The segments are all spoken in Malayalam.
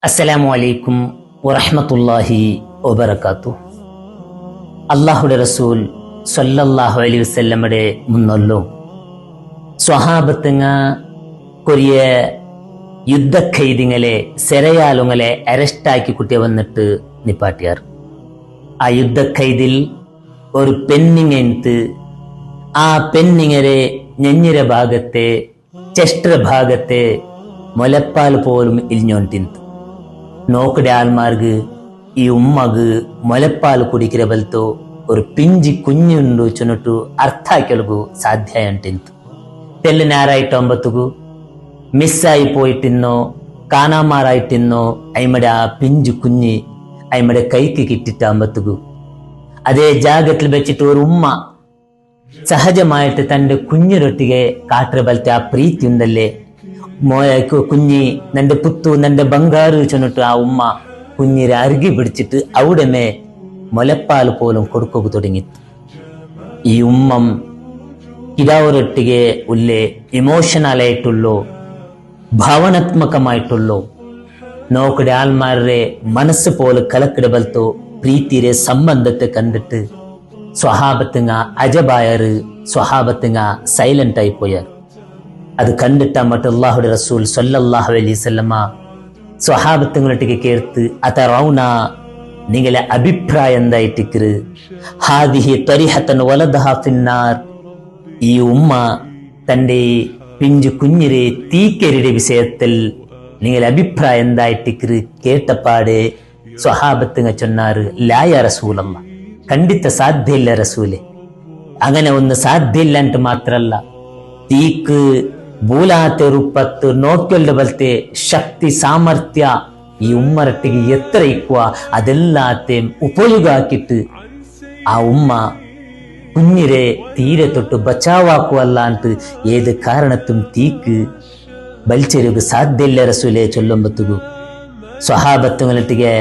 അസ്സലാമു അലൈക്കും വറഹ്മത്തുള്ളാഹി വബറകാതുഹു. അല്ലാഹുടെ റസൂൽ സ്വല്ലല്ലാഹു അലൈഹി വസല്ലമയുടെ മുന്നൊല്ലു സ്വഹാബത്തുങ്ങ കൊറിയ യുദ്ധ ഖൈദിങ്ങളെ സെരയാലുങ്ങളെ അറസ്റ്റാക്കി കുട്ടിയെ വന്നിട്ട് നിപ്പാട്ടിയാർ. ആ യുദ്ധ ഖൈദിൽ ഒരു പെണ്ണിങ്ങെടുത്ത് ആ പെണ്ണിങ്ങരെ നെഞ്ഞിര ഭാഗത്തെ ചെസ്റ്റ ഭാഗത്തെ മുലപ്പാൽ പോലും ഇരിഞ്ഞോണ്ടിന്ത് നോക്കടെ ആൾമാർക്ക് ഈ ഉമ്മക്ക് മുലപ്പാൽ കുടിക്കിற ബലത്തോ ഒരു പിഞ്ചി കുഞ്ഞുണ്ടു ചുനട്ടു അർത്ഥാക്കലു സാധ്യമായിട്ടിന്ത് തെല്ലിനാരായിട്ടൊമ്പത്തുകു മിസ്സായി പോയിട്ടിന്നോ കാണാമാറായിട്ടിന്നോ അയിമടെ ആ പിഞ്ചു കുഞ്ഞ് അയിമടെ കൈക്ക് കിട്ടിട്ടാകുമ്പത്തുകു അതേ ജാഗത്തിൽ വെച്ചിട്ട് ഒരു ഉമ്മ സഹജമായിട്ട് തന്റെ കുഞ്ഞിരൊട്ടിಗೆ കാട്ടുற ബലത്തെ ആ പ്രീതി ഉണ്ടല്ലേ, കുഞ്ഞി നന്റെ പുത്തു നന്റെ ബംഗാറ് ചൊന്നിട്ട് ആ ഉമ്മ കുഞ്ഞിരെ അരുകി പിടിച്ചിട്ട് അവിടെ മേ മുലപ്പാൽ പോലും കൊടുക്കുക തുടങ്ങി. ഈ ഉമ്മം ഇതാവരൊട്ടിಗೆ ഉള്ളേ ഇമോഷണൽ ആയിട്ടുള്ളോ ഭാവനാത്മകമായിട്ടുള്ളോ നോക്കടെ ആൾമാരുടെ മനസ്സ് പോലെ കലക്കിടബലത്തോ പ്രീതിരെ സംബന്ധത്തെ കണ്ടിട്ട് സ്വഹാബത്തുങ്ങ അജബായറ്, സ്വഹാബത്തുങ്ങ സൈലന്റ് ആയി പോയാർ. അത് കണ്ടിട്ട് മറ്റ് അല്ലാഹുടെ റസൂൽ സ്വല്ലല്ലാഹു അലൈഹി വസല്ലമ സ്വഹാബത്തുങ്ങളൊട്ടിಗೆ കേർത്ത് അതറൗന നിങ്ങളെ അഭിപ്രായം എന്തായിട്ടിക്കറ് ഹാദിഹി ത്വരിഹത്തൻ വലദഹ ഫിന്നാർ. ഈ ഉമ്മ തന്റെ പിഞ്ചു കുഞ്ഞിരെ തീക്കരിയുടെ വിഷയത്തിൽ നിങ്ങളെ അഭിപ്രായം എന്തായിട്ടിക്കറ് കേട്ടപ്പാടെ സ്വഹാബത്തുങ്ങ ചൊന്നാറ് ലായ റസൂലല്ലാ, ಖಂಡಿತ ಸಾಧ್ಯ ಇಲ್ಲ ರಸೂಲೆ. അങ്ങനെ ഒന്ന് സാധ്യമില്ല ಅಂತ മാത്രല്ല, തീക്ക് ഭൂലാത്തെ ರೂಪತ್ತು ನೋಕ್ಯಲ್ದ ಬಲ್ತೆ ಶಕ್ತಿ ಸಾಮರ್ಥ್ಯ ಈ ಉಮ್ಮರಟ್ಟಿಗೆ ಎತ್ತರ ಇಕ್ಕುವ ಅದೆല്ലാത്തെ ಉಪಯೋಗ ಹಾಕಿಟ್ಟು ആ ഉമ്മ കുഞ്ഞിരെ തീരെ തൊട്ട് ബച്ചാവാക്കുവല്ല ಅಂತ ഏത് കാരണത്തും തീക്ക് ബലിച്ചെരുക സാധ്യമില്ല റസൂലെ ചൊല്ലുമ്പത്തുകു സ്വഹാബത്തുങ്ങളൊಟ್ಟಿಗೆ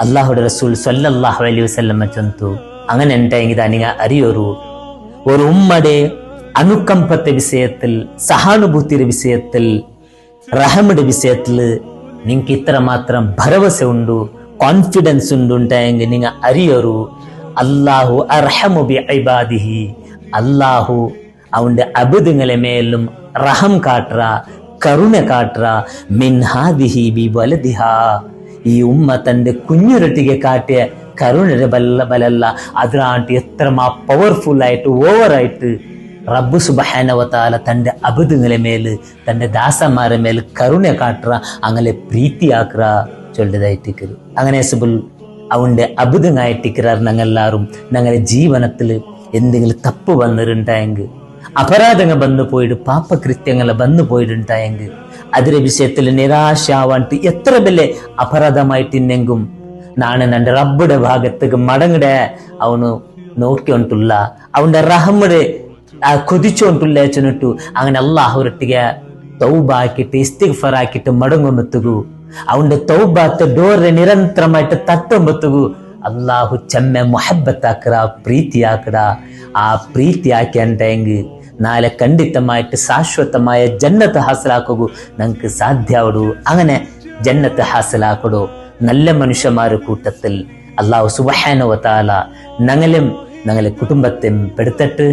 അല്ലാഹുടെ റസൂൽ സ്വല്ലല്ലാഹു അലൈഹി വസല്ലമ ചൊന്തു അങ്ങനെ ഉണ്ടായെങ്കിൽ നിങ്ങൾ അറിയൊരു ഒരു ഉമ്മയുടെ അനുകമ്പത്തെ വിഷയത്തിൽ, സഹാനുഭൂതിയുടെ വിഷയത്തിൽ, റഹമുടെ വിഷയത്തിൽ നിങ്ങൾക്ക് ഇത്രമാത്രം ഭരവസ ഉണ്ട്, കോൺഫിഡൻസ് ഉണ്ടായെങ്കിൽ നിങ്ങൾ അറിയൊരു അല്ലാഹു അർഹമു ബി ഇബാദിഹി, അല്ലാഹു അവന്റെ അബുദുങ്ങളെ മേലും റഹം കാട്ടറ, കരുണ കാട്ടറ മിൻ ഹാദിഹി ബി വലദിഹാ. ഈ ഉമ്മ തന്റെ കുഞ്ഞുരട്ടിಗೆ കാട്ടിയ കരുണയുടെ ബലല്ല, അതിനാട്ട് എത്രമാ പവർഫുൾ ആയിട്ട് ഓവറായിട്ട് റബ്ബ് സുബ്ഹാനഹു വ തആല തന്റെ അബുദുങ്ങളെ മേല് തന്റെ ദാസന്മാരെ മേല് കരുണ കാട്ടുക, അങ്ങനെ പ്രീതിയാക്കുക ചൊല്ലതായിട്ടിക്കരു. അങ്ങനെ സുബുൽ അവന്റെ അബുദങ്ങായിട്ടിക്കറാർ. ഞങ്ങളെല്ലാവരും ഞങ്ങളുടെ ജീവിതത്തിൽ എന്തെങ്കിലും തപ്പ് വന്നിട്ടുണ്ടായെങ്കിൽ, അപരാധങ്ങൾ വന്നു പോയിട്ട്, പാപകൃത്യങ്ങൾ വന്നു പോയിട്ടുണ്ടായെങ്കിൽ അതിന്റെ വിഷയത്തിൽ നിരാശാവാണ്ട് എത്ര വലിയ അപരാധമായിട്ടിന്നെങ്കും നാണ് നന്റെ റബ്ബുടെ ഭാഗത്തേക്ക് മടങ്ങടെ അവನು നോക്കിയോണ്ടുള്ള അവന്റെ റഹമുടെ കൊതിച്ചോണ്ടുള്ള ചെന്നിട്ടു അങ്ങനെ അല്ലാഹുരൊಟ್ಟಿಗೆ തൗബ ആക്കിയിട്ട് ഇസ്തിഗ്ഫാർ ആക്കിയിട്ട് മടങ്ങുമ്പത്തുകു അവന്റെ തൗബത്തെ ഡോറെ നിരന്തരമായിട്ട് തട്ടുമ്പത്തുകു അല്ലാഹു ചെമ്മ മുഹബ്ബത്താക്കറ, പ്രീതിയാക്കട. ആ പ്രീതിയാക്കിയെങ്കിൽ നാളെ ಖಂಡಿತമായിട്ട് ശാശ്വതമായ ജന്നത്ത് ഹാസിലാക്കൂ ഞങ്ങൾക്ക് സാധ്യമാവൂ. അങ്ങനെ ജന്നത്ത് ഹാസിലാക്കടോ നല്ല മനുഷ്യന്മാരുടെ കൂട്ടത്തിൽ അല്ലാഹു സുബ്ഹാനഹു വ തആല ഞങ്ങളെ കുടുംബത്തെ പെടുത്തട്ട്.